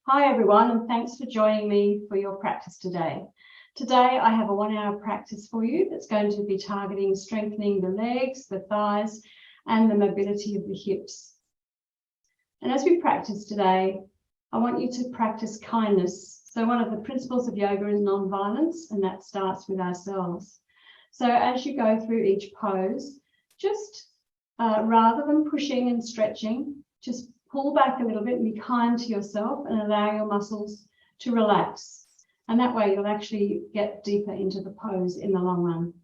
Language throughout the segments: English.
Hi everyone, and thanks for joining me for your practice today. Today I have a 1-hour practice for you that's going to be targeting strengthening the legs, the thighs, and the mobility of the hips. And as we practice today, I want you to practice kindness. So one of the principles of yoga is non-violence, and that starts with ourselves. So as you go through each pose, just rather than pushing and stretching, just pull back a little bit and be kind to yourself and allow your muscles to relax. And that way you'll actually get deeper into the pose in the long run.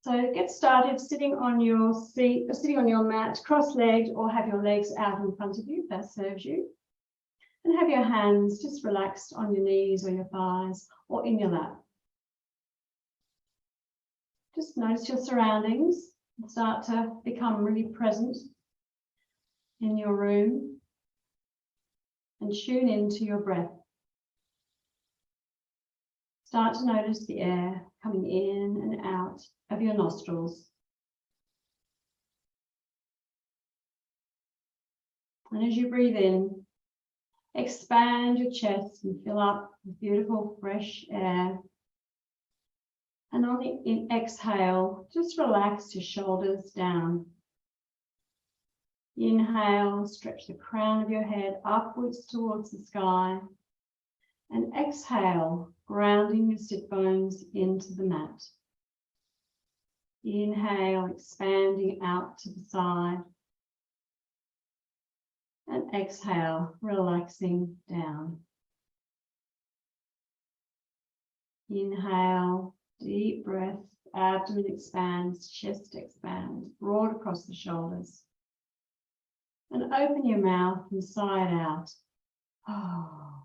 So get started sitting on your seat, or sitting on your mat, cross-legged, or have your legs out in front of you if that serves you. And have your hands just relaxed on your knees or your thighs or in your lap. Just notice your surroundings and start to become really present in your room and tune into your breath. Start to notice the air coming in and out of your nostrils. And as you breathe in, expand your chest and fill up with beautiful fresh air. And on the exhale, just relax your shoulders down. Inhale, stretch the crown of your head upwards towards the sky. And exhale, grounding your sit bones into the mat. Inhale, expanding out to the side. And exhale, relaxing down. Inhale, deep breath, abdomen expands, chest expands, broad across the shoulders. And open your mouth and sigh it out. Oh.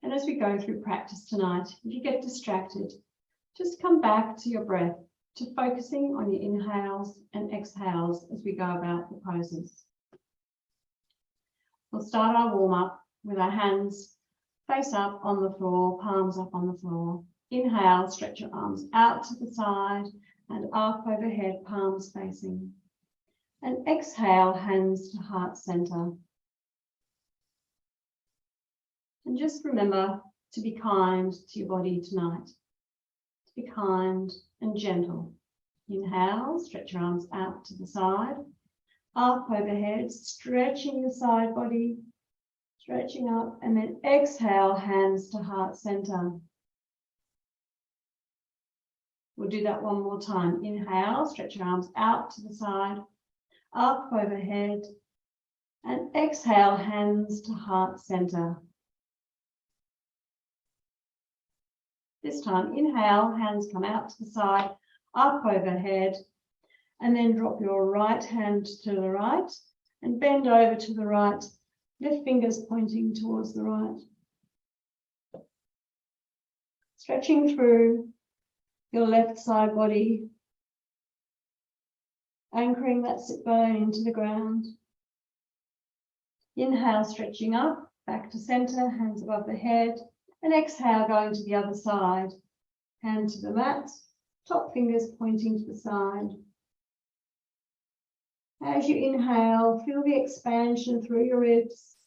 And as we go through practice tonight, if you get distracted, just come back to your breath, to focusing on your inhales and exhales as we go about the poses. We'll start our warm-up with our hands face up on the floor, palms up on the floor. Inhale, stretch your arms out to the side and up overhead, palms facing. And exhale, hands to heart center. And just remember to be kind to your body tonight. To be kind and gentle. Inhale, stretch your arms out to the side, up overhead, stretching the side body, stretching up, and then exhale, hands to heart center. We'll do that one more time. Inhale, stretch your arms out to the side, up overhead, and exhale, hands to heart center. This time, inhale, hands come out to the side, up overhead, and then drop your right hand to the right and bend over to the right, lift fingers pointing towards the right. Stretching through your left side body, anchoring that sit bone into the ground. Inhale, stretching up, back to center, hands above the head, and exhale, going to the other side. Hand to the mat, top fingers pointing to the side. As you inhale, feel the expansion through your ribs.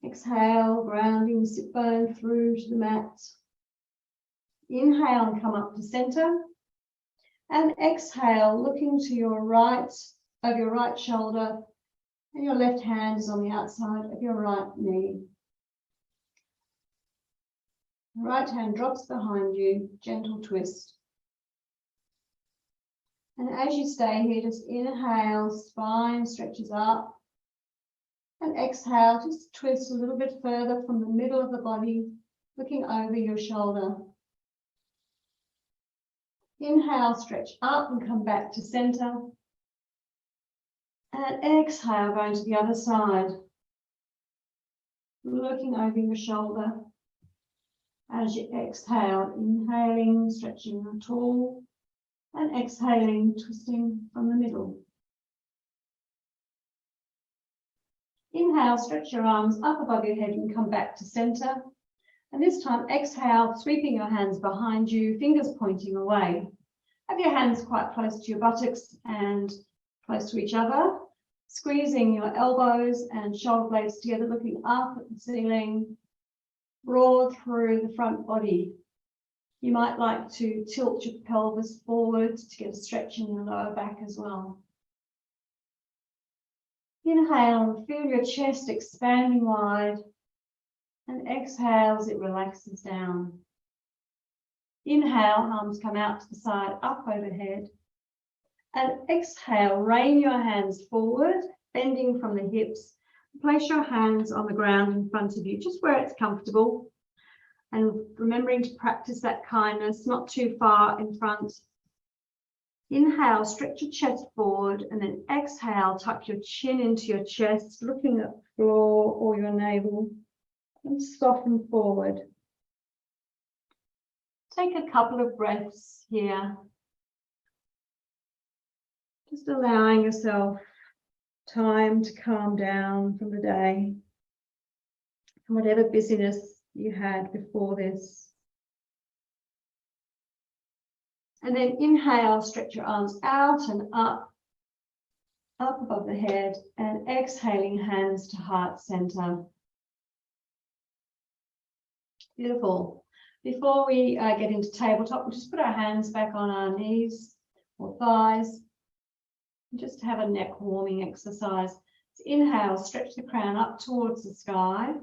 Exhale, grounding the sit bone through to the mat. Inhale and come up to center. And exhale, looking to your right, over your right shoulder, and your left hand is on the outside of your right knee. Right hand drops behind you, gentle twist. And as you stay here, just inhale, spine stretches up. And exhale, just twist a little bit further from the middle of the body, looking over your shoulder. Inhale, stretch up and come back to center. And exhale, going to the other side. Looking over your shoulder. As you exhale, inhaling, stretching tall, and exhaling, twisting from the middle. Inhale, stretch your arms up above your head and come back to center. And this time, exhale, sweeping your hands behind you, fingers pointing away. Have your hands quite close to your buttocks and close to each other. Squeezing your elbows and shoulder blades together, looking up at the ceiling, broad through the front body. You might like to tilt your pelvis forward to get a stretch in your lower back as well. Inhale, feel your chest expanding wide, and exhale as it relaxes down. Inhale, arms come out to the side, up overhead. And exhale, rain your hands forward, bending from the hips. Place your hands on the ground in front of you, just where it's comfortable. And remembering to practice that kindness, not too far in front. Inhale, stretch your chest forward, and then exhale, tuck your chin into your chest, looking at the floor or your navel, and soften forward. Take a couple of breaths here. Just allowing yourself time to calm down from the day, from whatever busyness you had before this. And then inhale, stretch your arms out and up above the head, and exhaling, hands to heart center. Beautiful. Before we get into tabletop, we'll just put our hands back on our knees or thighs. Just have a neck warming exercise. So inhale, stretch the crown up towards the sky,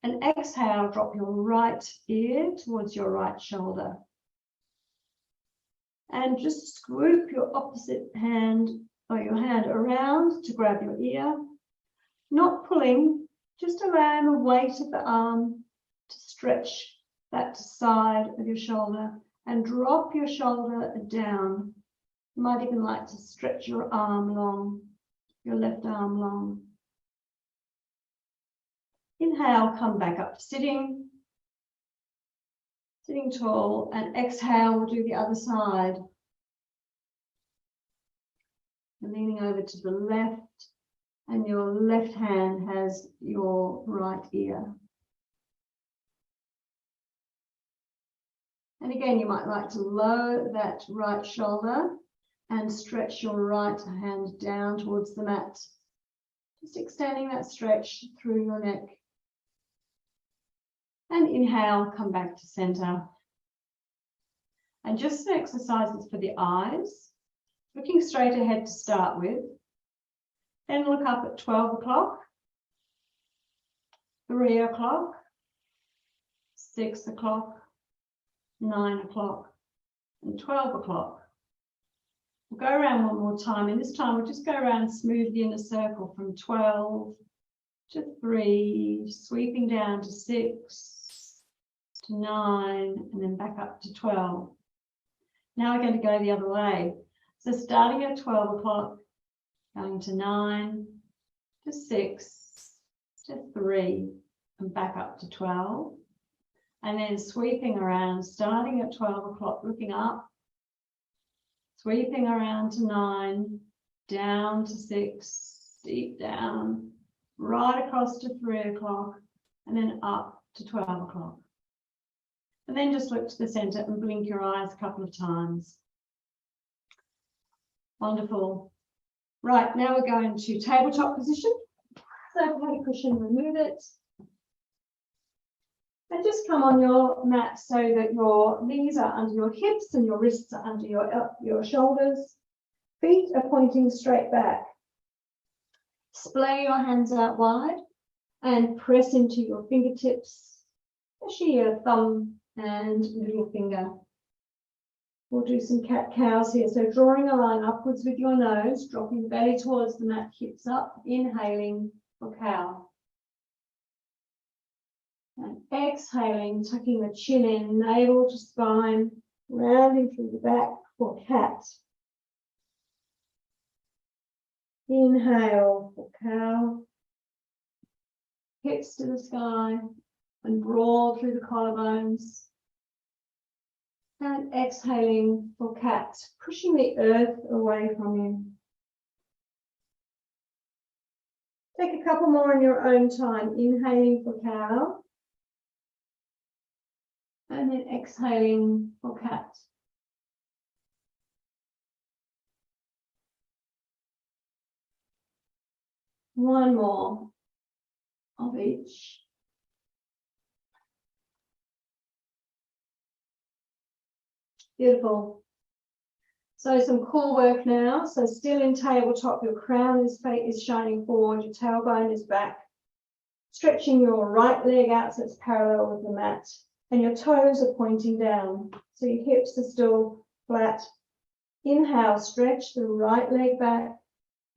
and exhale, drop your right ear towards your right shoulder. And just swoop your opposite hand or your hand around to grab your ear. Not pulling, just allowing the weight of the arm to stretch that side of your shoulder, and drop your shoulder down. You might even like to stretch your arm long, your left arm long. Inhale, come back up to sitting tall, and exhale, we'll do the other side. And leaning over to the left, and your left hand has your right ear. And again, you might like to lower that right shoulder and stretch your right hand down towards the mat. Just extending that stretch through your neck. And inhale, come back to center. And just some exercises for the eyes. Looking straight ahead to start with. Then look up at 12 o'clock, 3 o'clock, 6 o'clock, 9 o'clock, and 12 o'clock. We'll go around one more time, and this time we'll just go around smoothly in a circle from 12 to 3, sweeping down to 6, to 9, and then back up to 12. Now we're going to go the other way. So starting at 12 o'clock, going to 9, to 6, to 3, and back up to 12. And then sweeping around, starting at 12 o'clock, looking up, sweeping around to 9, down to 6, deep down, right across to 3 o'clock, and then up to 12 o'clock. And then just look to the center and blink your eyes a couple of times. Wonderful. Right, now we're going to tabletop position. So if you have a cushion, remove it. And just come on your mat so that your knees are under your hips and your wrists are under your shoulders. Feet are pointing straight back. Splay your hands out wide and press into your fingertips, especially your thumb and middle finger. We'll do some cat-cows here. So drawing a line upwards with your nose, dropping the belly towards the mat, hips up, inhaling for cow. And exhaling, tucking the chin in, navel to spine, rounding through the back for cat. Inhale for cow. Hips to the sky and broad through the collarbones. And exhaling for cat, pushing the earth away from you. Take a couple more in your own time. Inhaling for cow. And then exhaling for cat. One more of each. Beautiful. So some core work now. So still in tabletop, your crown is shining forward, your tailbone is back. Stretching your right leg out so it's parallel with the mat. And your toes are pointing down. So your hips are still flat. Inhale, stretch the right leg back.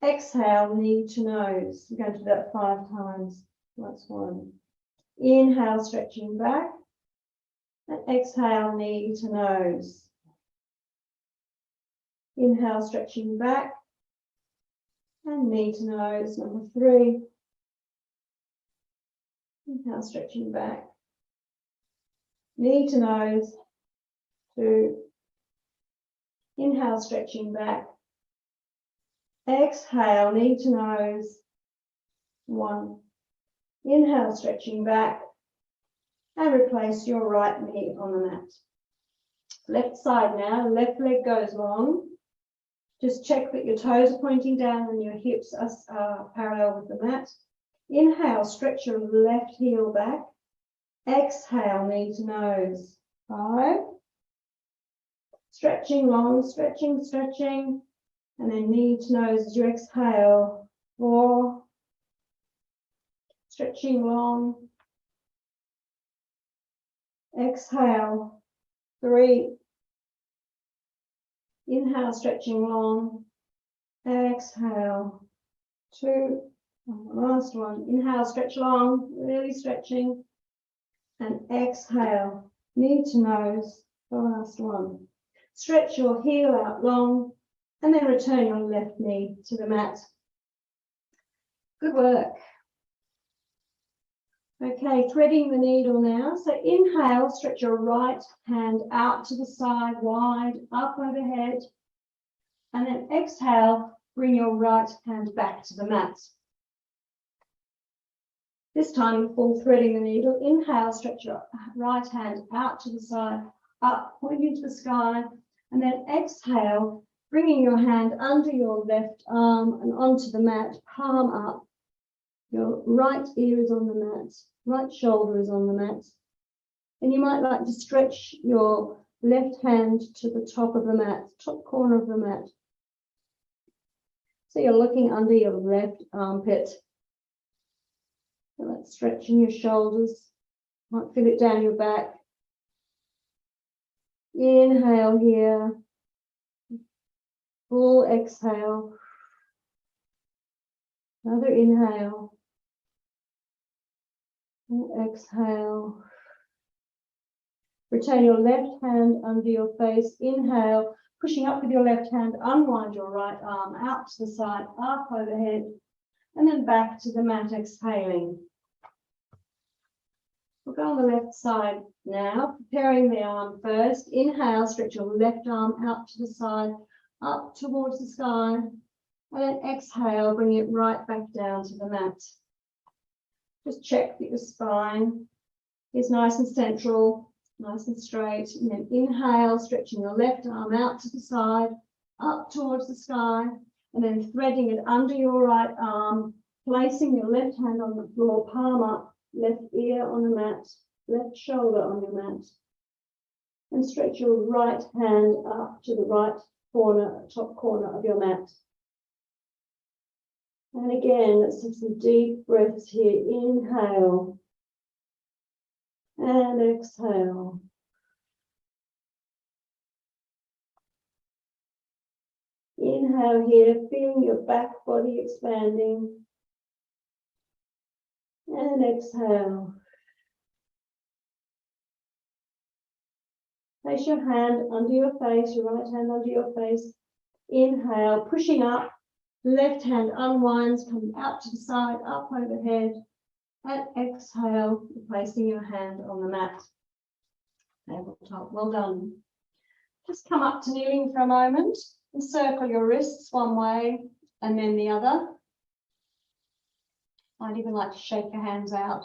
Exhale, knee to nose. We're going to do that 5 times. That's 1. Inhale, stretching back. And exhale, knee to nose. Inhale, stretching back. And knee to nose, number 3. Inhale, stretching back. Knee to nose, 2. Inhale, stretching back. Exhale, knee to nose, 1. Inhale, stretching back. And replace your right knee on the mat. Left side now, left leg goes long. Just check that your toes are pointing down and your hips are parallel with the mat. Inhale, stretch your left heel back. Exhale, knee to nose, 5. Stretching long, stretching, stretching. And then knee to nose as you exhale, 4. Stretching long. Exhale, 3. Inhale, stretching long. Exhale, 2. And the last one. Inhale, stretch long, really stretching. And exhale, knee to nose, the last one. Stretch your heel out long and then return your left knee to the mat. Good work. Okay, threading the needle now. So inhale, stretch your right hand out to the side, wide, up overhead. And then exhale, bring your right hand back to the mat. This time, full threading the needle. Inhale, stretch your right hand out to the side, up, pointing to the sky. And then exhale, bringing your hand under your left arm and onto the mat, palm up. Your right ear is on the mat, right shoulder is on the mat. And you might like to stretch your left hand to the top of the mat, top corner of the mat. So you're looking under your left armpit. So that's stretching your shoulders. Might feel it down your back. Inhale here. Full exhale. Another inhale. Full exhale. Return your left hand under your face. Inhale. Pushing up with your left hand, unwind your right arm out to the side, up overhead, and then back to the mat, exhaling. We'll go on the left side now, preparing the arm first. Inhale, stretch your left arm out to the side, up towards the sky, and then exhale, bring it right back down to the mat. Just check that your spine is nice and central. Nice and straight, and then inhale, stretching your left arm out to the side, up towards the sky, and then threading it under your right arm, placing your left hand on the floor, palm up, left ear on the mat, left shoulder on your mat, and stretch your right hand up to the right corner, top corner of your mat. And again, let's have some deep breaths here. Inhale. And exhale. Inhale here, feeling your back body expanding. And exhale. Place your hand under your face, your right hand under your face. Inhale, pushing up. Left hand unwinds, coming out to the side, up overhead. And exhale, placing your hand on the mat. Tabletop, well done. Just come up to kneeling for a moment and circle your wrists one way and then the other. I'd even like to shake your hands out.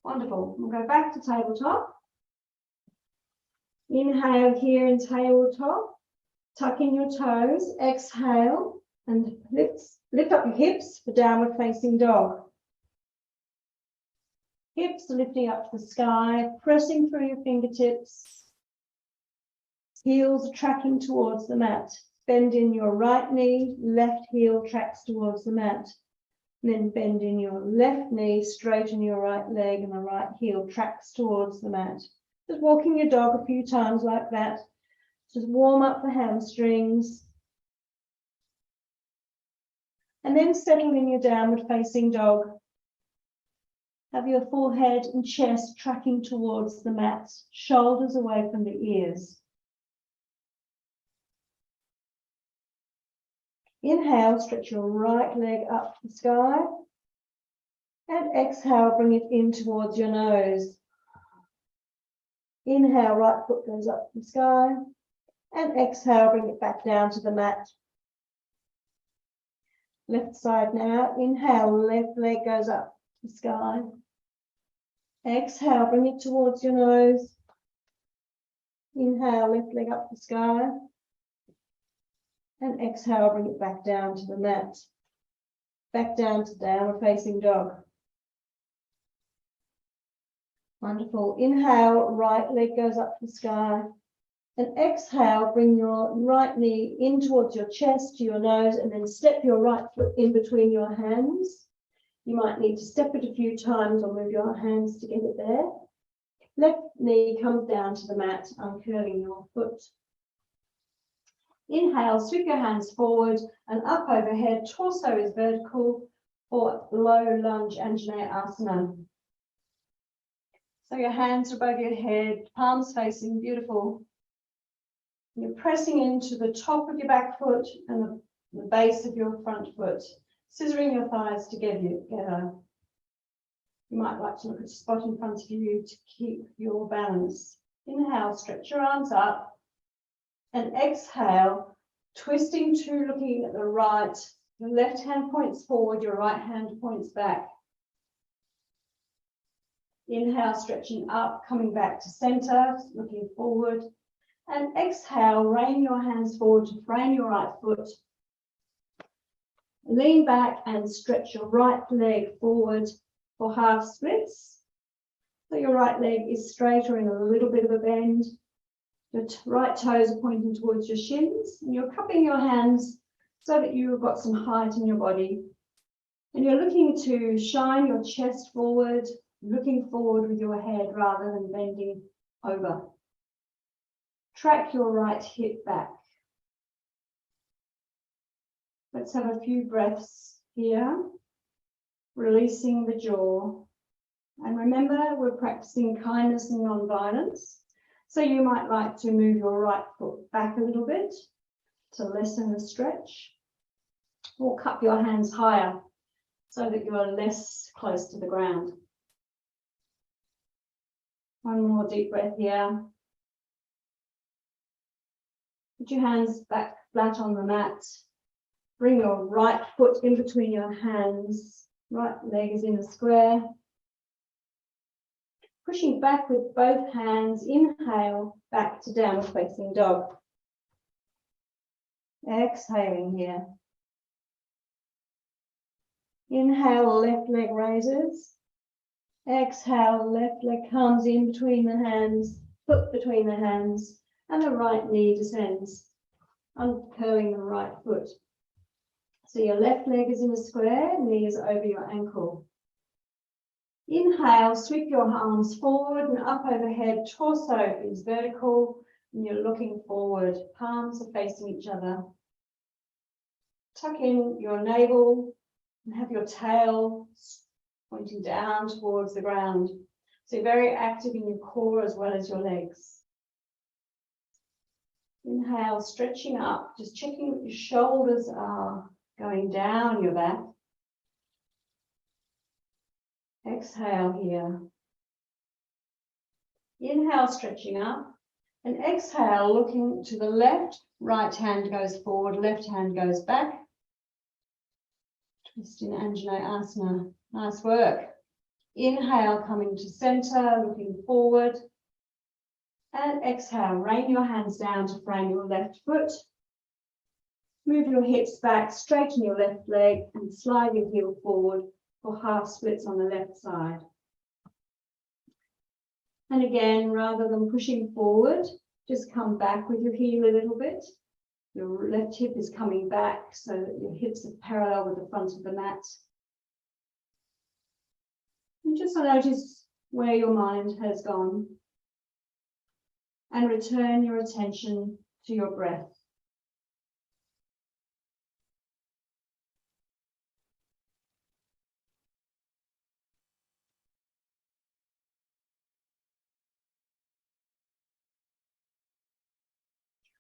Wonderful. We'll go back to tabletop. Inhale here in tabletop. Tuck in your toes. Exhale and lift lift up your hips for downward facing dog. Hips lifting up to the sky, pressing through your fingertips. Heels tracking towards the mat. Bend in your right knee, left heel tracks towards the mat. Then bend in your left knee, straighten your right leg, and the right heel tracks towards the mat. Just walking your dog a few times like that. Just warm up the hamstrings. And then settle in your downward facing dog. Have your forehead and chest tracking towards the mat, shoulders away from the ears. Inhale, stretch your right leg up to the sky. And exhale, bring it in towards your nose. Inhale, right foot goes up to the sky. And exhale, bring it back down to the mat. Left side now. Inhale, left leg goes up to the sky. Exhale, bring it towards your nose. Inhale, left leg up to the sky. And exhale, bring it back down to the mat. Back down to downward facing dog. Wonderful. Inhale, right leg goes up to the sky. And exhale, bring your right knee in towards your chest, to your nose, and then step your right foot in between your hands. You might need to step it a few times or move your hands to get it there. Left knee comes down to the mat, uncurling your foot. Inhale, sweep your hands forward and up overhead. Torso is vertical for low lunge Anjaneyasana. So your hands are above your head, palms facing, beautiful. You're pressing into the top of your back foot and the base of your front foot, scissoring your thighs together. You might like to look at a spot in front of you to keep your balance. Inhale, stretch your arms up. And exhale, twisting to looking at the right. Your left hand points forward, your right hand points back. Inhale, stretching up, coming back to center, looking forward. And exhale, rain your hands forward to frame your right foot. Lean back and stretch your right leg forward for half splits. So your right leg is straight or in a little bit of a bend. Your right toes are pointing towards your shins, and you're cupping your hands so that you've got some height in your body. And you're looking to shine your chest forward, looking forward with your head rather than bending over. Track your right hip back. Let's have a few breaths here, releasing the jaw. And remember, we're practicing kindness and non-violence. So you might like to move your right foot back a little bit to lessen the stretch, or cup your hands higher so that you are less close to the ground. One more deep breath here. Put your hands back flat on the mat. Bring your right foot in between your hands. Right leg is in a square. Pushing back with both hands, inhale, back to downward facing dog. Exhaling here. Inhale, left leg raises. Exhale, left leg comes in between the hands, foot between the hands, and the right knee descends, uncurling the right foot. So your left leg is in a square, knee is over your ankle. Inhale, sweep your arms forward and up overhead. Torso is vertical and you're looking forward. Palms are facing each other. Tuck in your navel and have your tail pointing down towards the ground. So you're very active in your core as well as your legs. Inhale, stretching up, just checking that your shoulders are going down your back. Exhale here. Inhale, stretching up. And exhale, looking to the left. Right hand goes forward, left hand goes back. Twist in Anjaneyasana. Nice work. Inhale, coming to center, looking forward. And exhale, rain your hands down to frame your left foot. Move your hips back, straighten your left leg and slide your heel forward for half splits on the left side. And again, rather than pushing forward, just come back with your heel a little bit. Your left hip is coming back so that your hips are parallel with the front of the mat. And just notice where your mind has gone. And return your attention to your breath.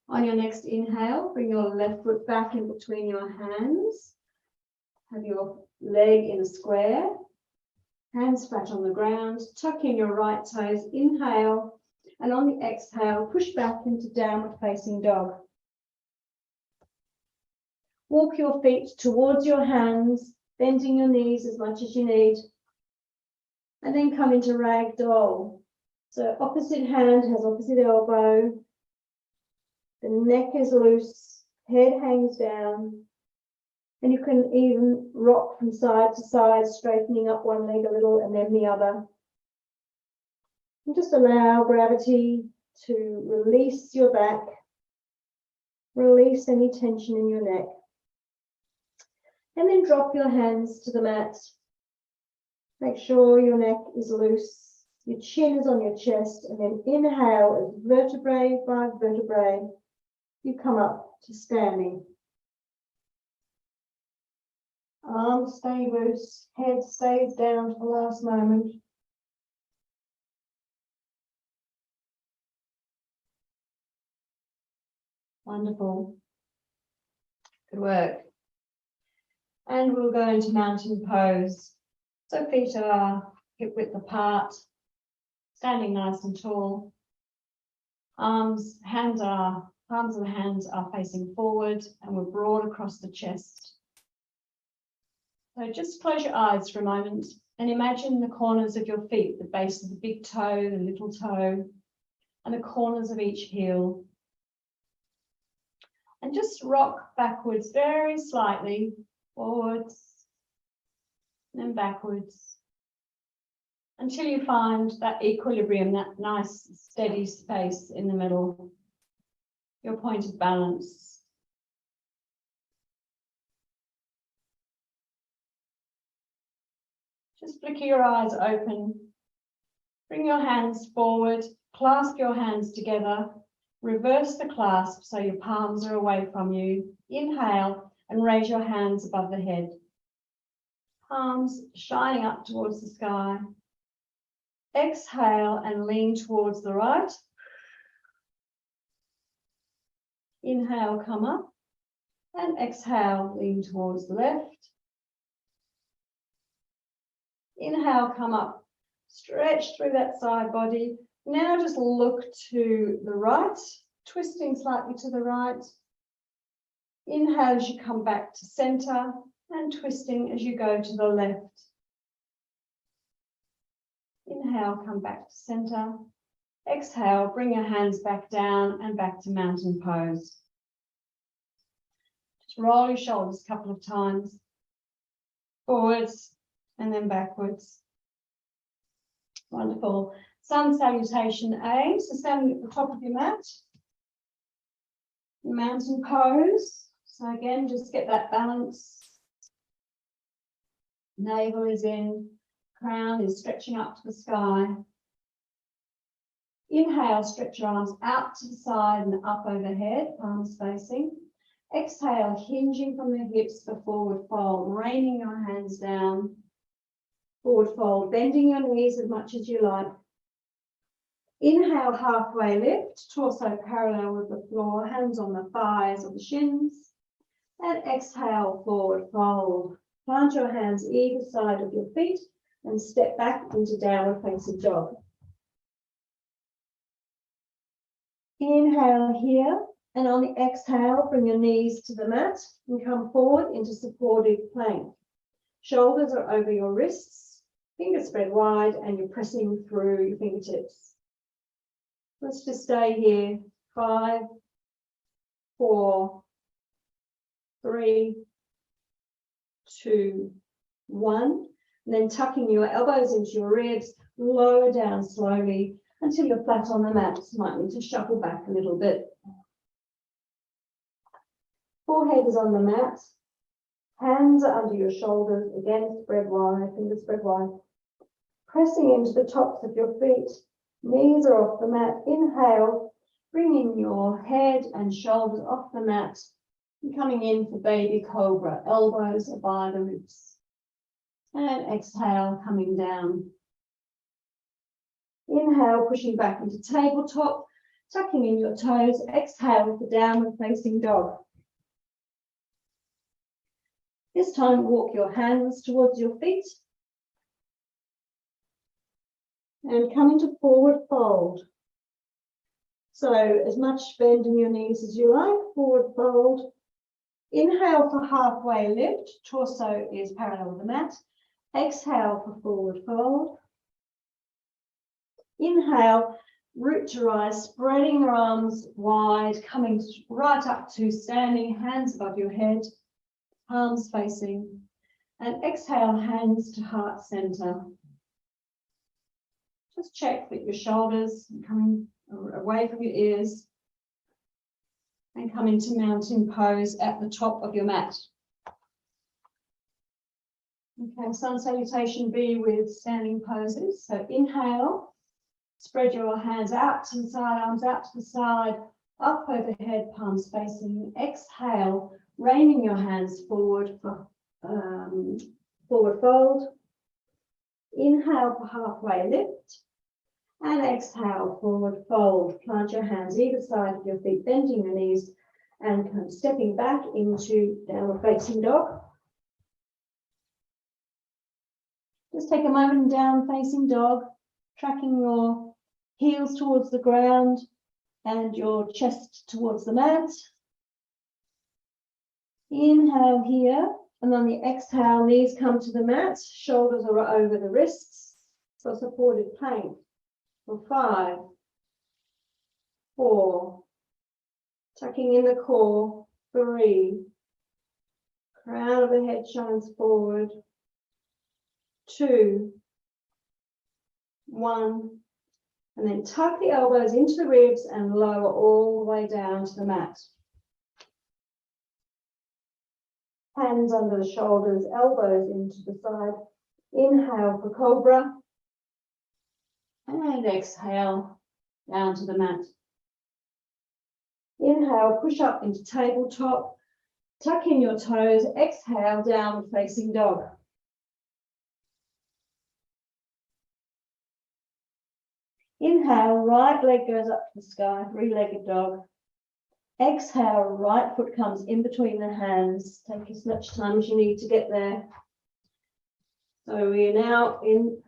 On your next inhale, bring your left foot back in between your hands. Have your leg in a square. Hands flat on the ground. Tuck in your right toes. Inhale. And on the exhale, push back into downward facing dog. Walk your feet towards your hands, bending your knees as much as you need. And then come into ragdoll. So opposite hand has opposite elbow. The neck is loose, head hangs down, and you can even rock from side to side, straightening up one leg a little and then the other. And just allow gravity to release your back, release any tension in your neck. And then drop your hands to the mat. Make sure your neck is loose, your chin is on your chest, and then inhale as vertebrae by vertebrae. You come up to standing. Arms stay loose, head stays down for the last moment. Wonderful. Good work. And we'll go into mountain pose. So feet are hip width apart, standing nice and tall. Palms of the hands are facing forward and we're broad across the chest. So just close your eyes for a moment and imagine the corners of your feet, the base of the big toe, the little toe, and the corners of each heel. And just rock backwards very slightly, forwards and then backwards, until you find that equilibrium, that nice steady space in the middle, your point of balance. Just flicker your eyes open. Bring your hands forward, clasp your hands together, reverse the clasp so your palms are away from you. Inhale and raise your hands above the head. Palms shining up towards the sky. Exhale and lean towards the right. Inhale, come up, and exhale, lean towards the left. Inhale, come up, stretch through that side body. Now just look to the right, twisting slightly to the right. Inhale as you come back to center and twisting as you go to the left. Inhale, come back to center. Exhale, bring your hands back down and back to mountain pose. Just roll your shoulders a couple of times. Forwards and then backwards. Wonderful. Sun salutation A. So standing at the top of your mat. Mountain pose. So again, just get that balance. Navel is in. Crown is stretching up to the sky. Inhale, stretch your arms out to the side and up overhead, palms facing. Exhale, hinging from the hips for forward fold, raining your hands down. Forward fold, bending your knees as much as you like. Inhale, halfway lift, torso parallel with the floor, hands on the thighs or the shins. And exhale, forward fold. Plant your hands either side of your feet and step back into downward facing dog. Inhale here, and on the exhale, bring your knees to the mat and come forward into supported plank. Shoulders are over your wrists, fingers spread wide, and you're pressing through your fingertips. Let's just stay here. 5, 4, 3, 2, 1. And then tucking your elbows into your ribs, lower down slowly until you're flat on the mat. You might need to shuffle back a little bit. Forehead is on the mat. Hands are under your shoulders. Again, spread wide, fingers spread wide. Pressing into the tops of your feet. Knees are off the mat. Inhale, bringing your head and shoulders off the mat. And coming in for baby cobra. Elbows are by the ribs. And exhale, coming down. Inhale, pushing back into tabletop, tucking in your toes. Exhale for downward facing dog. This time, walk your hands towards your feet. And come into forward fold. So as much bend in your knees as you like, forward fold. Inhale for halfway lift, torso is parallel with the mat. Exhale for forward fold. Inhale, root to rise, spreading your arms wide, coming right up to standing, hands above your head, palms facing. And exhale, hands to heart center. Just check that your shoulders are coming away from your ears. And come into mountain pose at the top of your mat. Okay, sun salutation B with standing poses. So inhale, spread your hands out to the side, arms out to the side, up overhead, palms facing. Exhale, reining your hands forward for forward fold. Inhale for halfway lift. And exhale, forward fold. Plant your hands either side of your feet, bending your knees and kind of stepping back into downward facing dog. Just take a moment in down facing dog, tracking your heels towards the ground and your chest towards the mat. Inhale here, and on the exhale, knees come to the mat, shoulders are over the wrists for supported plank. For 5, 4, tucking in the core, 3, crown of the head shines forward, 2, 1, and then tuck the elbows into the ribs and lower all the way down to the mat. Hands under the shoulders, elbows into the side. Inhale for cobra. And exhale down to the mat. Inhale, push up into tabletop. Tuck in your toes. Exhale, downward facing dog. Inhale, right leg goes up to the sky, three-legged dog. Exhale, right foot comes in between the hands. Take as much time as you need to get there. So we are now in,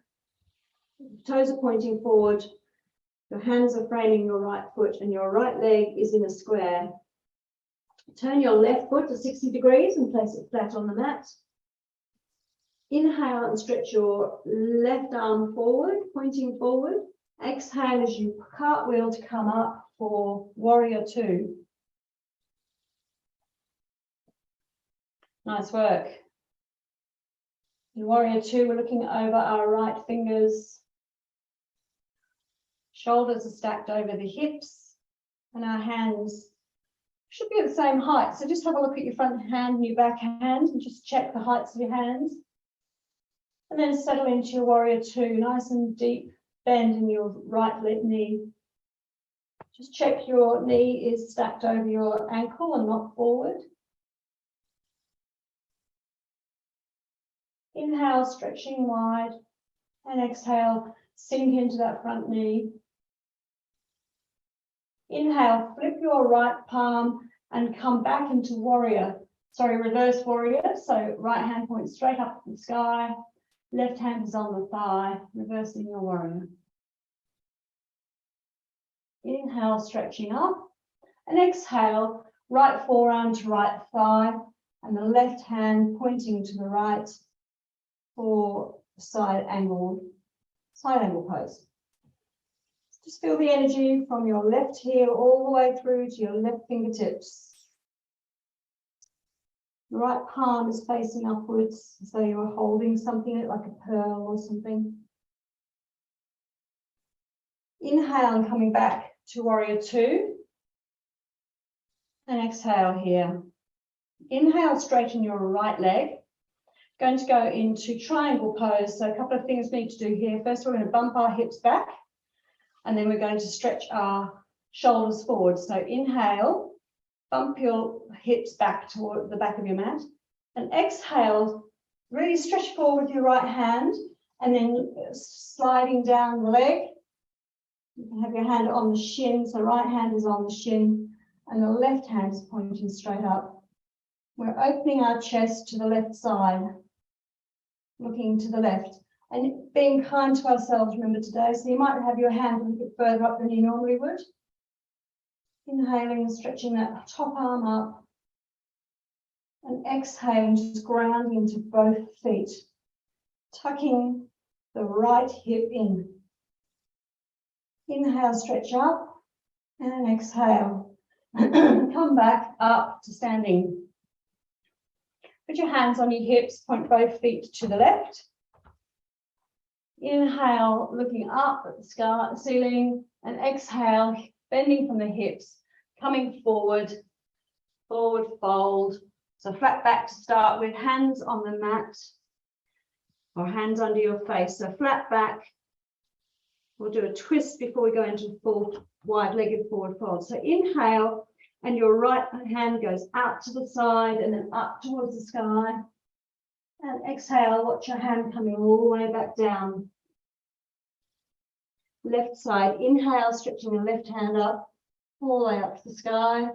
toes are pointing forward. Your hands are framing your right foot and your right leg is in a square. Turn your left foot to 60 degrees and place it flat on the mat. Inhale and stretch your left arm forward, pointing forward. Exhale as you cartwheel to come up for warrior 2. Nice work. In warrior 2, we're looking over our right fingers. Shoulders are stacked over the hips and our hands should be at the same height. So just have a look at your front hand and your back hand and just check the heights of your hands. And then settle into your warrior 2, nice and deep bend in your right leg knee. Just check your knee is stacked over your ankle and not forward. Inhale, stretching wide, and exhale, sink into that front knee. Inhale, flip your right palm and come back into reverse warrior. So right hand points straight up to the sky, left hand is on the thigh, reversing your warrior. Inhale, stretching up, and exhale, right forearm to right thigh, and the left hand pointing to the right for side angle pose. Just feel the energy from your left heel all the way through to your left fingertips. The right palm is facing upwards, as though you were holding something like a pearl or something. Inhale and coming back to warrior two. And exhale here. Inhale, straighten your right leg. Going to go into triangle pose. So a couple of things we need to do here. First, we're going to bump our hips back. And then we're going to stretch our shoulders forward. So inhale, bump your hips back toward the back of your mat. And exhale, really stretch forward with your right hand. And then sliding down the leg. You can have your hand on the shin. So right hand is on the shin. And the left hand is pointing straight up. We're opening our chest to the left side, looking to the left, and being kind to ourselves, remember today. So you might have your hand a little bit further up than you normally would. Inhaling and stretching that top arm up. And exhaling, just grounding into both feet. Tucking the right hip in. Inhale, stretch up, and exhale. Come back up to standing. Put your hands on your hips, point both feet to the left. Inhale, looking up at the sky, ceiling, and exhale, bending from the hips, coming forward, forward fold. So flat back to start with, hands on the mat, or hands under your face. So flat back. We'll do a twist before we go into full wide-legged forward fold. So inhale, and your right hand goes out to the side and then up towards the sky. And exhale, watch your hand coming all the way back down. Left side, inhale, stretching the left hand up, all the way up to the sky.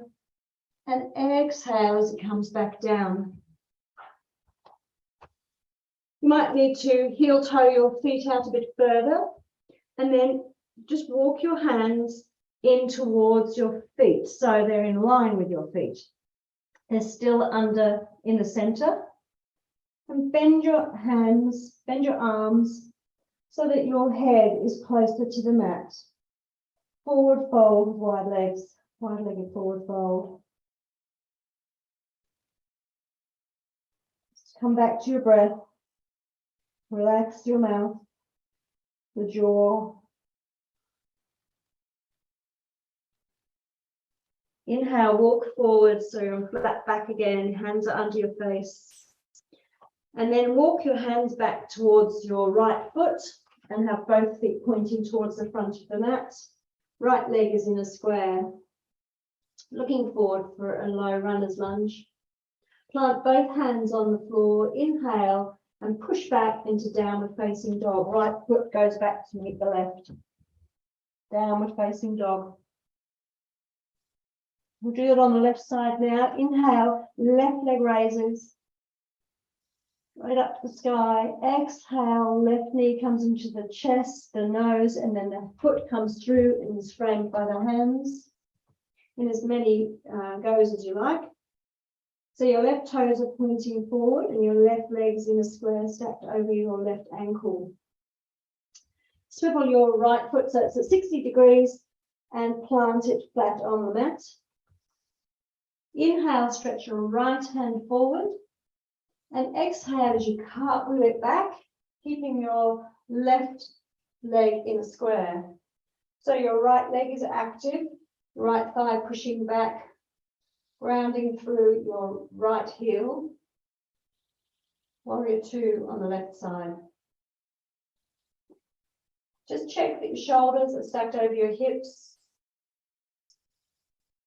And exhale as it comes back down. You might need to heel toe your feet out a bit further. And then just walk your hands in towards your feet, so they're in line with your feet. They're still under in the center. And bend your hands, bend your arms, so that your head is closer to the mat. Forward fold with wide legs, wide-legged forward fold. Just come back to your breath. Relax your mouth, the jaw. Inhale, walk forward so you're on flat back again, hands are under your face. And then walk your hands back towards your right foot and have both feet pointing towards the front of the mat. Right leg is in a square. Looking forward for a low runner's lunge. Plant both hands on the floor, inhale and push back into downward facing dog. Right foot goes back to meet the left. Downward facing dog. We'll do it on the left side now. Inhale, left leg raises. Right up to the sky. Exhale, left knee comes into the chest, the nose, and then the foot comes through and is framed by the hands in as many goes as you like. So your left toes are pointing forward and your left leg's in a square stacked over your left ankle. Swivel your right foot so it's at 60 degrees and plant it flat on the mat. Inhale, stretch your right hand forward. And exhale as you cartwheel it back, keeping your left leg in a square. So your right leg is active, right thigh pushing back, grounding through your right heel. Warrior two on the left side. Just check that your shoulders are stacked over your hips.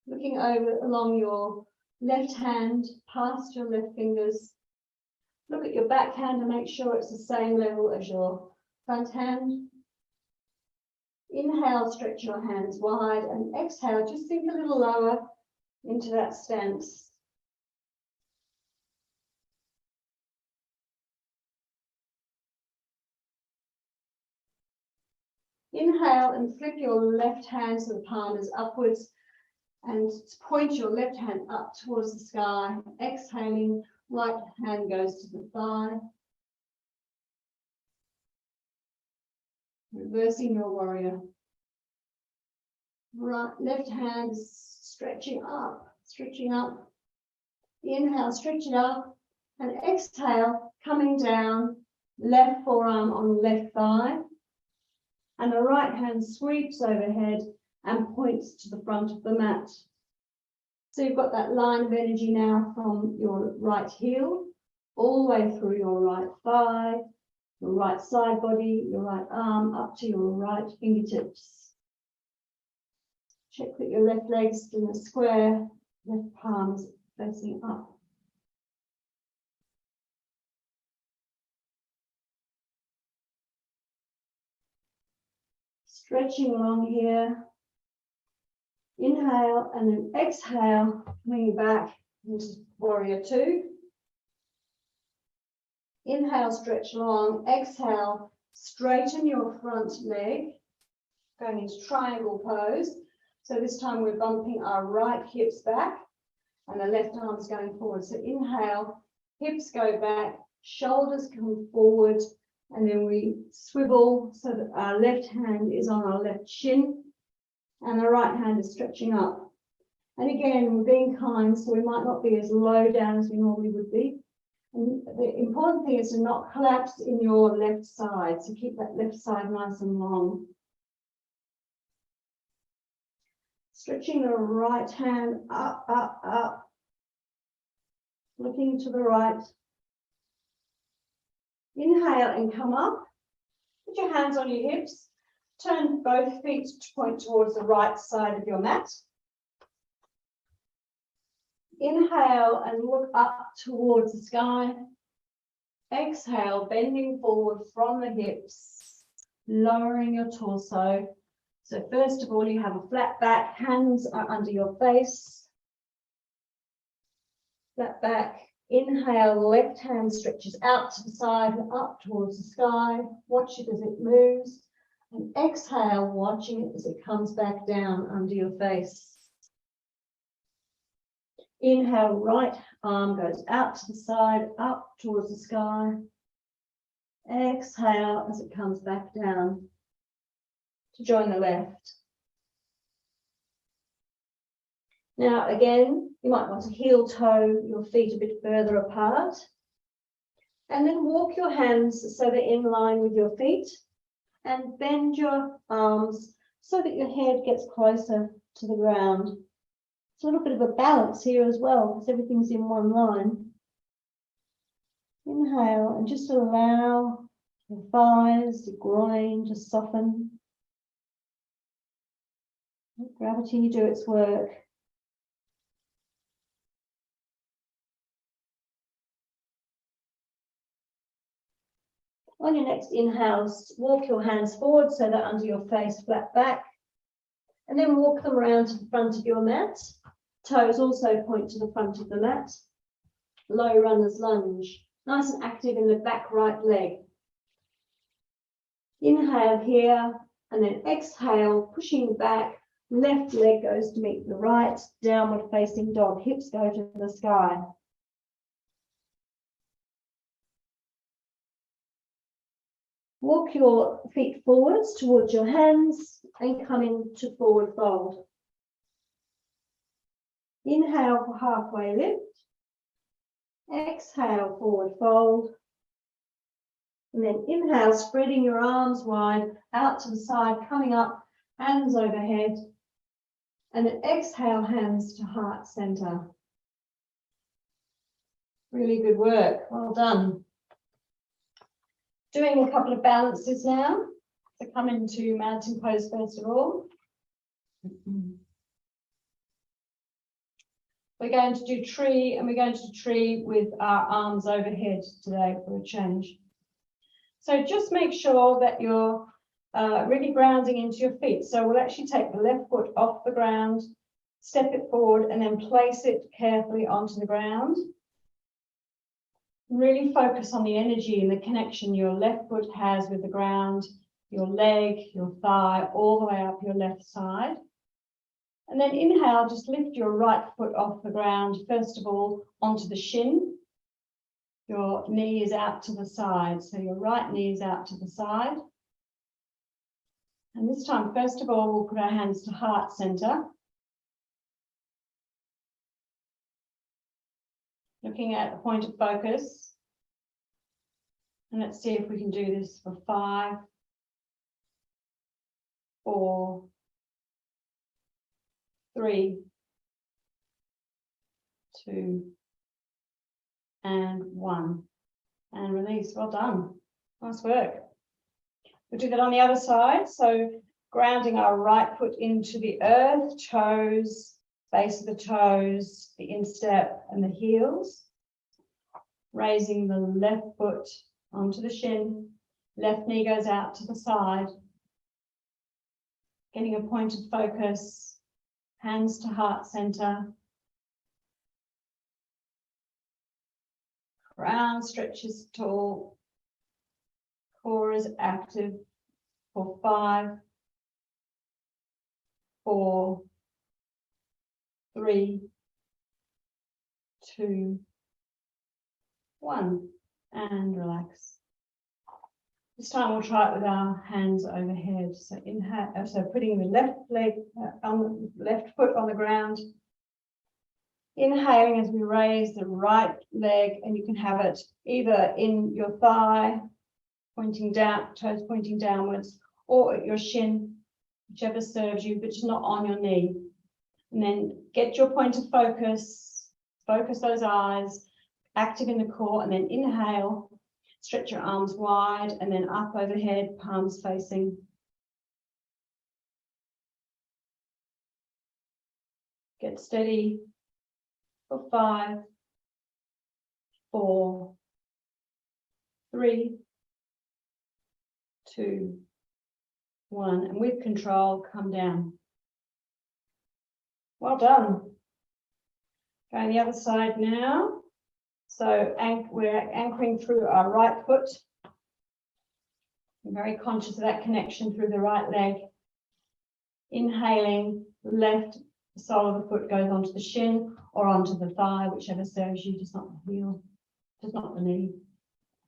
Looking over along your left hand, past your left fingers. Look at your back hand and make sure it's the same level as your front hand. Inhale, stretch your hands wide, and exhale, just sink a little lower into that stance. Inhale and flip your left hand so the palm is upwards and point your left hand up towards the sky. Exhaling, right hand goes to the thigh. Reversing your warrior. Right, left hand is stretching up, Inhale, stretch it up, and exhale, coming down, left forearm on left thigh, and the right hand sweeps overhead and points to the front of the mat. So you've got that line of energy now from your right heel, all the way through your right thigh, your right side body, your right arm, up to your right fingertips. Check that your left leg's in a square, left palms facing up. Stretching along here. Inhale and then exhale, coming back into warrior two. Inhale, stretch long. Exhale, straighten your front leg, going into triangle pose. So this time we're bumping our right hips back and the left arm's going forward. So inhale, hips go back, shoulders come forward, and then we swivel so that our left hand is on our left shin and the right hand is stretching up. And again, we're being kind, so we might not be as low down as we normally would be. And the important thing is to not collapse in your left side, so keep that left side nice and long. Stretching the right hand up, up, up. Looking to the right. Inhale and come up. Put your hands on your hips. Turn both feet to point towards the right side of your mat. Inhale and look up towards the sky. Exhale, bending forward from the hips, lowering your torso. So first of all, you have a flat back, hands are under your face. Flat back. Inhale, left hand stretches out to the side and up towards the sky. Watch it as it moves. And exhale, watching it as it comes back down under your face. Inhale, right arm goes out to the side, up towards the sky. Exhale as it comes back down to join the left. Now again, you might want to heel toe your feet a bit further apart. And then walk your hands so they're in line with your feet. And bend your arms so that your head gets closer to the ground. It's a little bit of a balance here as well, because everything's in one line. Inhale and just allow your thighs, your groin to soften. Let gravity do its work. On your next inhales, walk your hands forward so they're under your face, flat back. And then walk them around to the front of your mat. Toes also point to the front of the mat. Low runner's lunge. Nice and active in the back right leg. Inhale here, and then exhale, pushing back. Left leg goes to meet the right, downward facing dog. Hips go to the sky. Walk your feet forwards towards your hands and come into forward fold. Inhale for halfway lift. Exhale, forward fold. And then inhale, spreading your arms wide out to the side, coming up, hands overhead. And then exhale, hands to heart center. Really good work. Well done. Doing a couple of balances now. So come into mountain pose first of all. We're going to do tree, and we're going to do tree with our arms overhead today for a change. So just make sure that you're really grounding into your feet. So we'll actually take the left foot off the ground, step it forward, and then place it carefully onto the ground. Really focus on the energy and the connection your left foot has with the ground, your leg, your thigh, all the way up your left side. And then inhale, just lift your right foot off the ground, first of all, onto the shin. Your knee is out to the side, so your right knee is out to the side. And this time, first of all, we'll put our hands to heart center. looking at a point of focus. And let's see if we can do this for 5, 4, 3, 2, and 1. And release. Well done. Nice work. We'll do that on the other side. So grounding our right foot into the earth, toes, base of the toes, the instep and the heels. Raising the left foot onto the shin. Left knee goes out to the side. Getting a point of focus. Hands to heart center. Crown stretches tall. Core is active for 5, 4, 3, 2, 1, and relax. This time we'll try it with our hands overhead. So inhale, so putting the left leg on the left foot on the ground. Inhaling as we raise the right leg, and you can have it either in your thigh, pointing down, toes pointing downwards, or at your shin, whichever serves you, but just not on your knee. And then get your point of focus, focus those eyes, active in the core, and then inhale, stretch your arms wide, and then up overhead, palms facing. Get steady for 5, 4, 3, 2, 1, and with control, come down. Well done. Going the other side now. So we're anchoring through our right foot. I'm very conscious of that connection through the right leg. Inhaling, left sole of the foot goes onto the shin or onto the thigh, whichever serves you, just not the heel, just not the knee.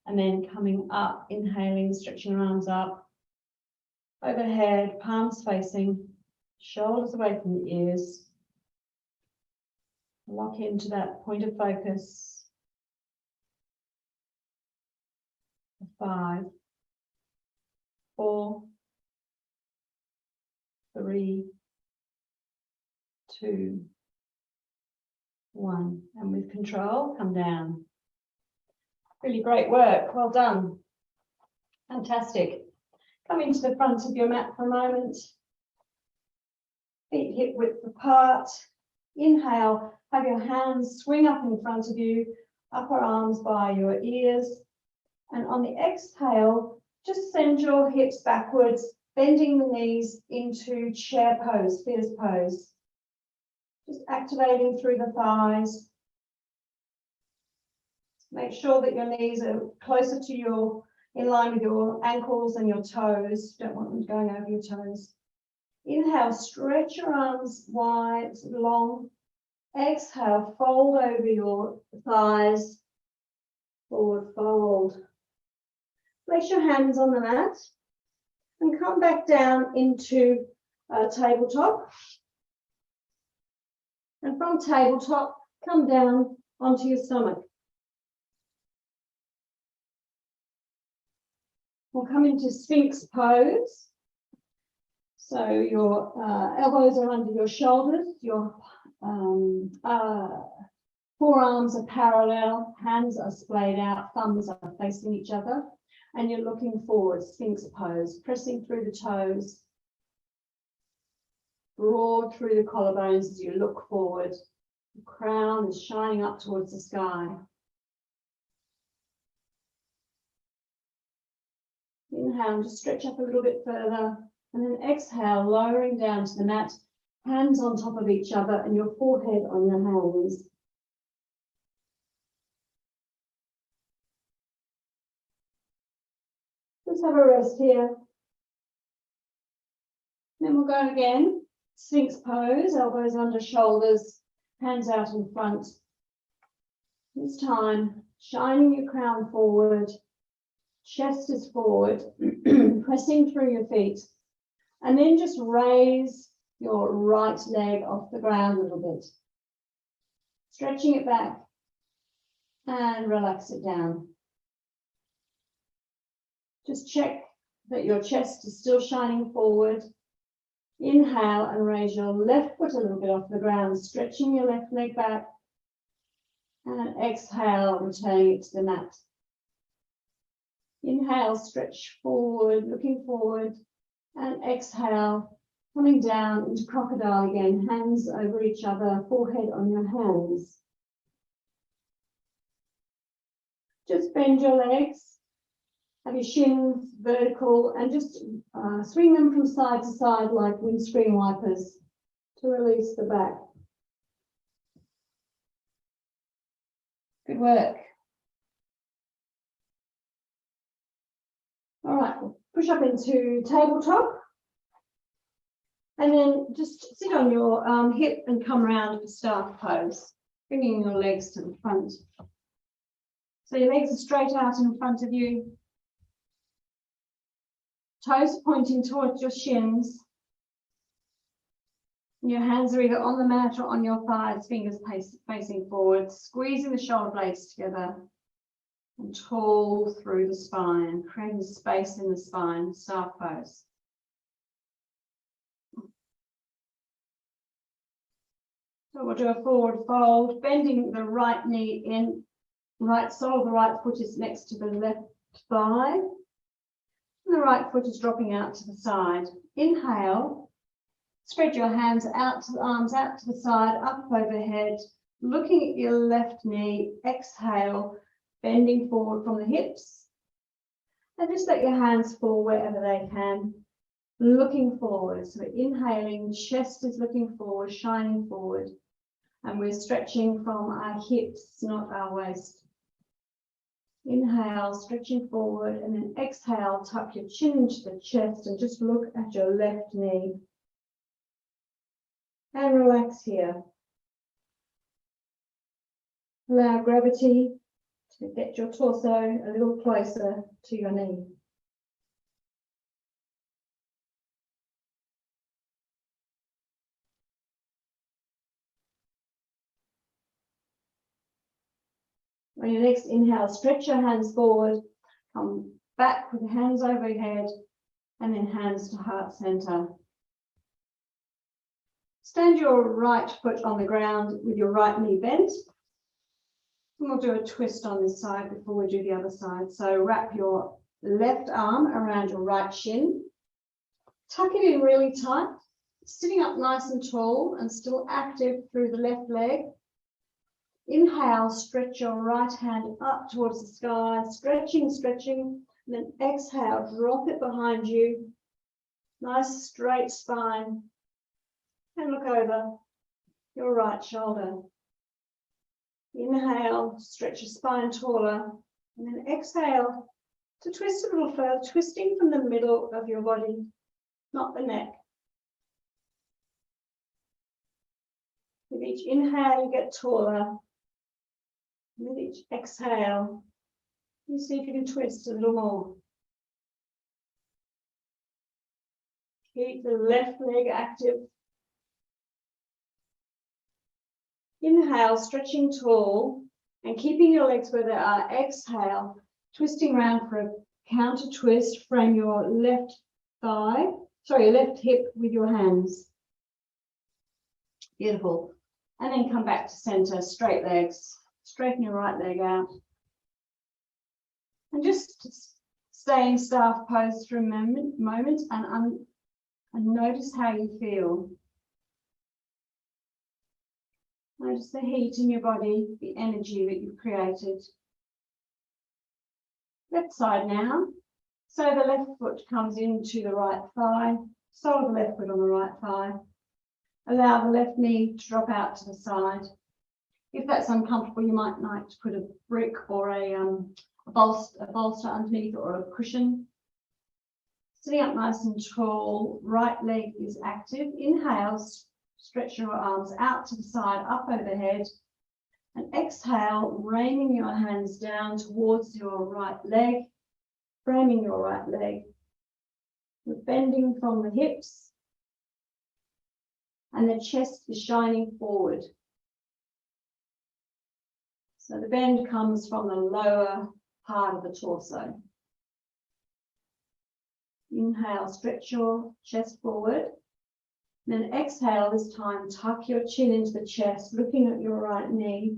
And then coming up, inhaling, stretching your arms up, overhead, palms facing, shoulders away from the ears. Lock into that point of focus. 5, 4, 3, 2, 1. And with control, come down. Really great work. Well done. Fantastic. Come into the front of your mat for a moment. Feet hip width apart. Inhale, have your hands swing up in front of you, upper arms by your ears. And on the exhale, just send your hips backwards, bending the knees into chair pose, fierce pose. Just activating through the thighs. Make sure that your knees are closer to your, in line with your ankles and your toes. Don't want them going over your toes. Inhale, stretch your arms wide, long. Exhale, fold over your thighs. Forward fold. Place your hands on the mat and come back down into tabletop. And from tabletop, come down onto your stomach. We'll come into Sphinx pose. So your elbows are under your shoulders, your forearms are parallel, hands are splayed out, thumbs are facing each other, and you're looking forward, Sphinx pose, pressing through the toes, broad through the collarbones as you look forward. The crown is shining up towards the sky. Inhale, just stretch up a little bit further, and then exhale, lowering down to the mat, hands on top of each other and your forehead on your hands. Just have a rest here. Then we'll go again. Sphinx pose, elbows under shoulders, hands out in front. This time, shining your crown forward, chest is forward, pressing through your feet. And then just raise your right leg off the ground a little bit. Stretching it back. And relax it down. Just check that your chest is still shining forward. Inhale and raise your left foot a little bit off the ground, stretching your left leg back. And exhale, returning it to the mat. Inhale, stretch forward, looking forward. And exhale, coming down into crocodile again, hands over each other, forehead on your hands. Just bend your legs, have your shins vertical, and just swing them from side to side like windscreen wipers to release the back. Good work. All right, push up into tabletop. And then just sit on your hip and come around for staff pose, bringing your legs to the front. So your legs are straight out in front of you. Toes pointing towards your shins. And your hands are either on the mat or on your thighs, fingers facing forward, squeezing the shoulder blades together and tall through the spine, creating space in the spine, staff pose. So we'll do a forward fold, bending the right knee in. Right sole of the right foot is next to the left thigh. And the right foot is dropping out to the side. Inhale. Spread your hands out to the arms, out to the side, up overhead, looking at your left knee. Exhale, bending forward from the hips. And just let your hands fall wherever they can, looking forward. So we're inhaling, chest is looking forward, shining forward. And we're stretching from our hips, not our waist. Inhale, stretching forward, and then exhale, tuck your chin into the chest and just look at your left knee. And relax here. Allow gravity to get your torso a little closer to your knee. On your next inhale, stretch your hands forward, come back with hands overhead, and then hands to heart center. Stand your right foot on the ground with your right knee bent. And we'll do a twist on this side before we do the other side. So wrap your left arm around your right shin. Tuck it in really tight, sitting up nice and tall and still active through the left leg. Inhale, stretch your right hand up towards the sky, stretching, and then exhale, drop it behind you. Nice straight spine. And look over your right shoulder. Inhale, stretch your spine taller, and then exhale to twist a little further, twisting from the middle of your body, not the neck. With each inhale, you get taller. With each exhale, you see if you can twist a little more. Keep the left leg active. Inhale, stretching tall and keeping your legs where they are. Exhale, twisting around for a counter twist. Frame your left hip with your hands. Beautiful. And then come back to center, straight legs. Straighten your right leg out. And just stay in staff pose for a moment and notice how you feel. Notice the heat in your body, the energy that you've created. Left side now. So the left foot comes into the right thigh, sole of the left foot on the right thigh. Allow the left knee to drop out to the side. If that's uncomfortable, you might like to put a brick or a bolster underneath or a cushion. Sitting up nice and tall, right leg is active. Inhale, stretch your arms out to the side, up overhead. And exhale, raining your hands down towards your right leg, framing your right leg. We're bending from the hips. And the chest is shining forward. So the bend comes from the lower part of the torso. Inhale, stretch your chest forward. Then exhale, this time tuck your chin into the chest, looking at your right knee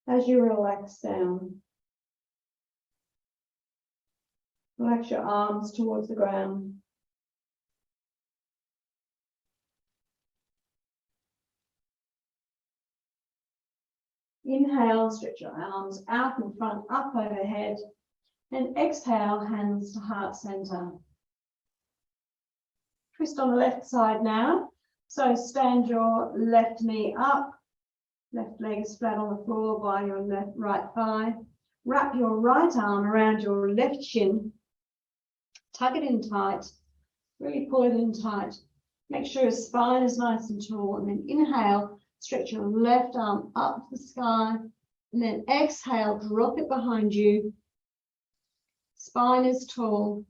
as you relax down. Relax your arms towards the ground. Inhale, stretch your arms out in front, up overhead. And exhale, hands to heart center. Twist on the left side now. So stand your left knee up. Left leg is flat on the floor by your right thigh. Wrap your right arm around your left shin. Tuck it in tight. Really pull it in tight. Make sure your spine is nice and tall. And then inhale, stretch your left arm up to the sky. And then exhale, drop it behind you. Spine is tall.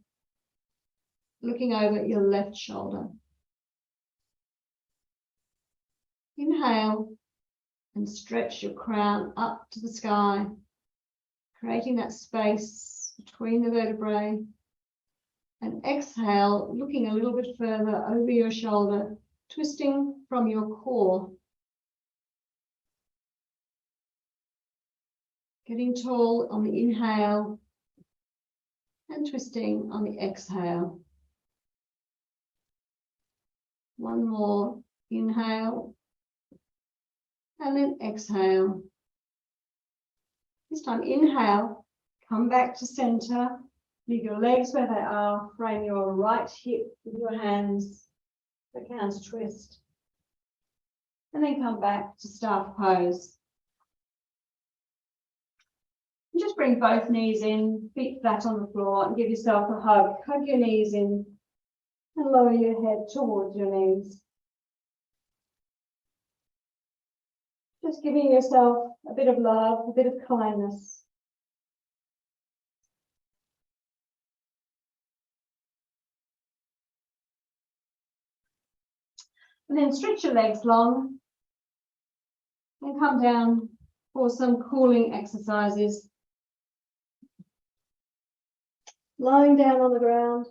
Looking over at your left shoulder. Inhale and stretch your crown up to the sky, creating that space between the vertebrae. And exhale, looking a little bit further over your shoulder, twisting from your core. Getting tall on the inhale and twisting on the exhale. One more, inhale, and then exhale. This time, inhale, come back to center, leave your legs where they are, frame your right hip with your hands, the counter twist, and then come back to staff pose. And just bring both knees in, feet flat on the floor, and give yourself a hug. Hug your knees in. And lower your head towards your knees. Just giving yourself a bit of love, a bit of kindness. And then stretch your legs long and come down for some cooling exercises. Lying down on the ground.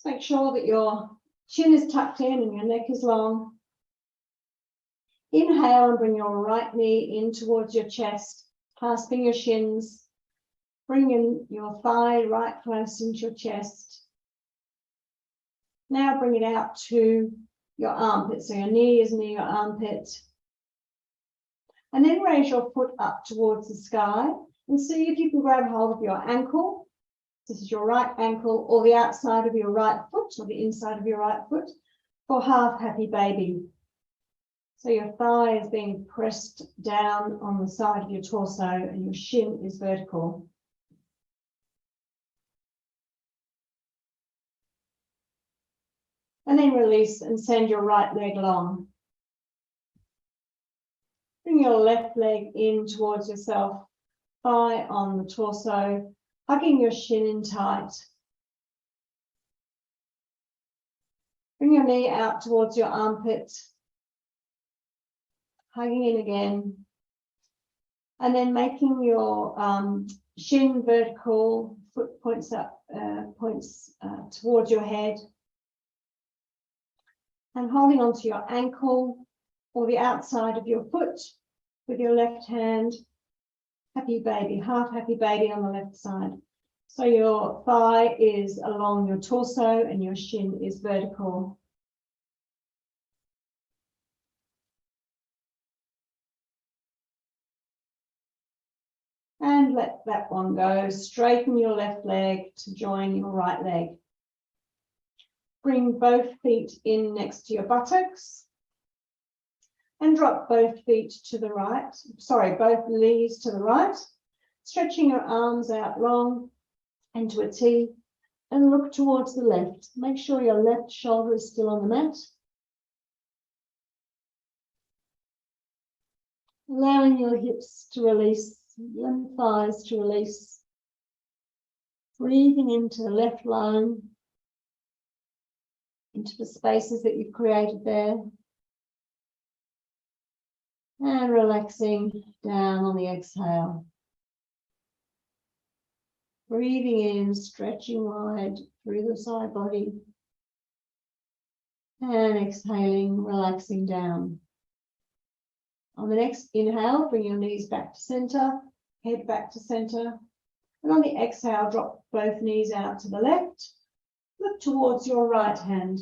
Make sure that your chin is tucked in and your neck is long. Inhale and bring your right knee in towards your chest, clasping your shins. Bring in your thigh right close into your chest. Now bring it out to your armpit. So your knee is near your armpit. And then raise your foot up towards the sky and see if you can grab hold of your ankle. This is your right ankle or the outside of your right foot or the inside of your right foot for half happy baby. So your thigh is being pressed down on the side of your torso and your shin is vertical. And then release and send your right leg long. Bring your left leg in towards yourself, thigh on the torso, hugging your shin in tight. Bring your knee out towards your armpit, hugging in again. And then making your shin vertical, foot points up, towards your head. And holding onto your ankle or the outside of your foot with your left hand. Happy baby, half happy baby on the left side. So your thigh is along your torso and your shin is vertical. And let that one go. Straighten your left leg to join your right leg. Bring both feet in next to your buttocks. And drop both feet to the right. Sorry, both knees to the right. Stretching your arms out long into a T. And look towards the left. Make sure your left shoulder is still on the mat. Allowing your hips to release, your thighs to release. Breathing into the left lung, into the spaces that you've created there. And relaxing down on the exhale. Breathing in, stretching wide through the side body. And exhaling, relaxing down. On the next inhale, bring your knees back to center, head back to center. And on the exhale, drop both knees out to the left. Look towards your right hand.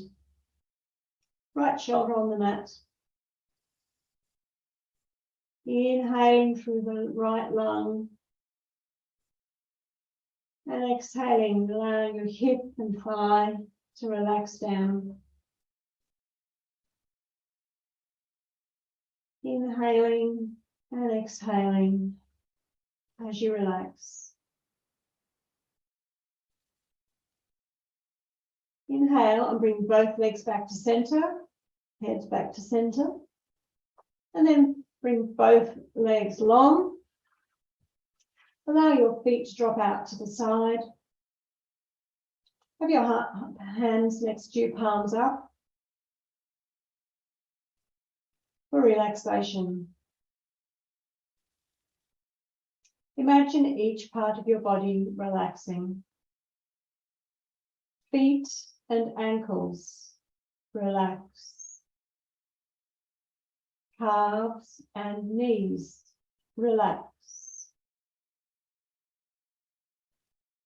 Right shoulder on the mat. Inhaling through the right lung. And exhaling, allowing your hip and thigh to relax down. Inhaling and exhaling as you relax. Inhale and bring both legs back to center, heads back to center. And then bring both legs long. Allow your feet to drop out to the side. Have your hands next to you, palms up. For relaxation. Imagine each part of your body relaxing. Feet and ankles relax. Calves and knees relax.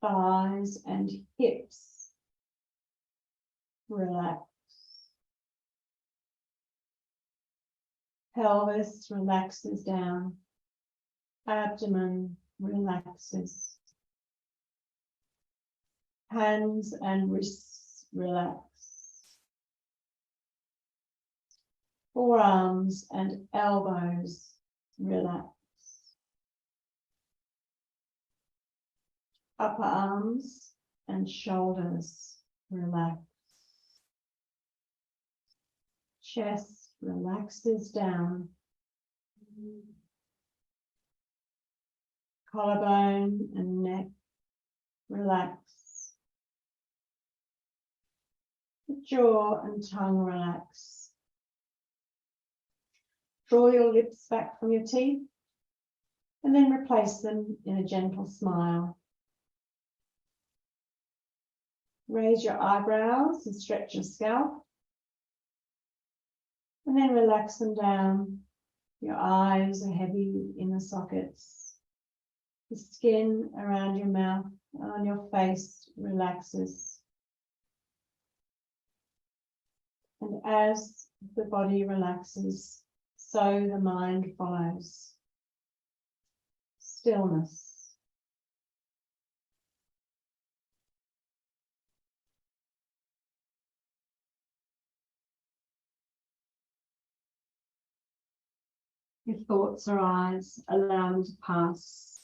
Thighs and hips relax. Pelvis relaxes down. Abdomen relaxes. Hands and wrists relax. Forearms and elbows relax. Upper arms and shoulders relax. Chest relaxes down. Collarbone and neck relax. The jaw and tongue relax. Draw your lips back from your teeth and then replace them in a gentle smile. Raise your eyebrows and stretch your scalp. And then relax them down. Your eyes are heavy in the sockets. The skin around your mouth and on your face relaxes. And as the body relaxes, so the mind follows. Stillness. Your thoughts arise, allow them to pass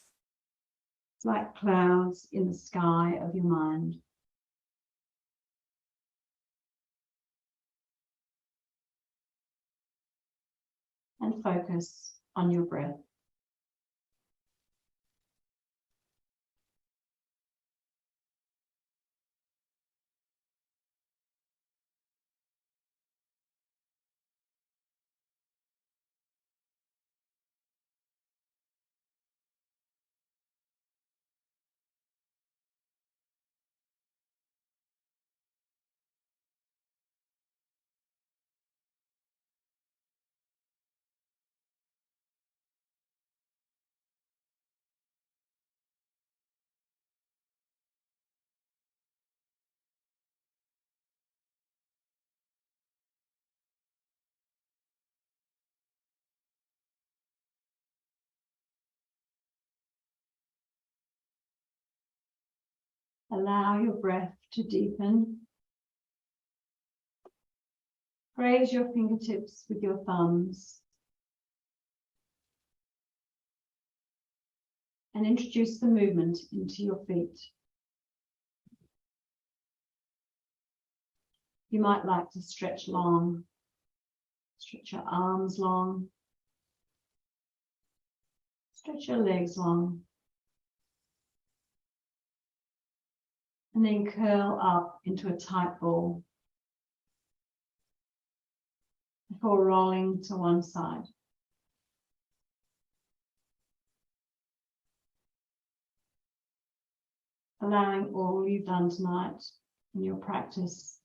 like clouds in the sky of your mind. And focus on your breath. Allow your breath to deepen. Raise your fingertips with your thumbs. And introduce the movement into your feet. You might like to stretch long. Stretch your arms long. Stretch your legs long. And then curl up into a tight ball before rolling to one side. allowing all you've done tonight in your practice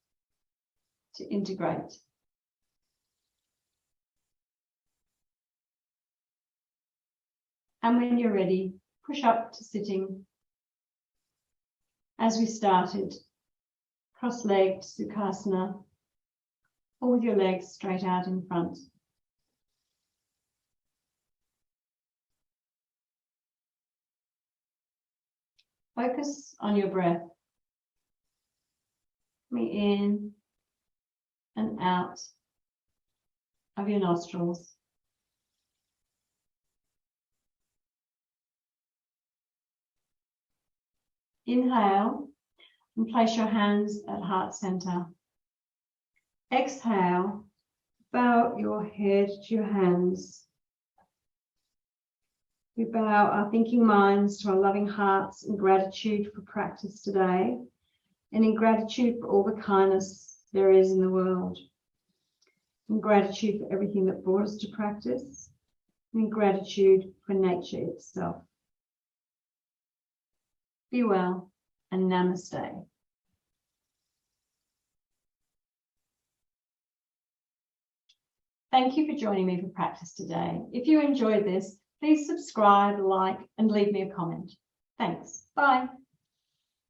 to integrate. And when you're ready, push up to sitting. As we started, cross-legged Sukhasana, or with your legs straight out in front. Focus on your breath. Coming in and out of your nostrils. Inhale and place your hands at heart center. Exhale, bow your head to your hands. We bow our thinking minds to our loving hearts in gratitude for practice today, and in gratitude for all the kindness there is in the world. In gratitude for everything that brought us to practice, and in gratitude for nature itself. Be well and namaste. Thank you for joining me for practice today. If you enjoyed this, please subscribe, like, and leave me a comment. Thanks. Bye.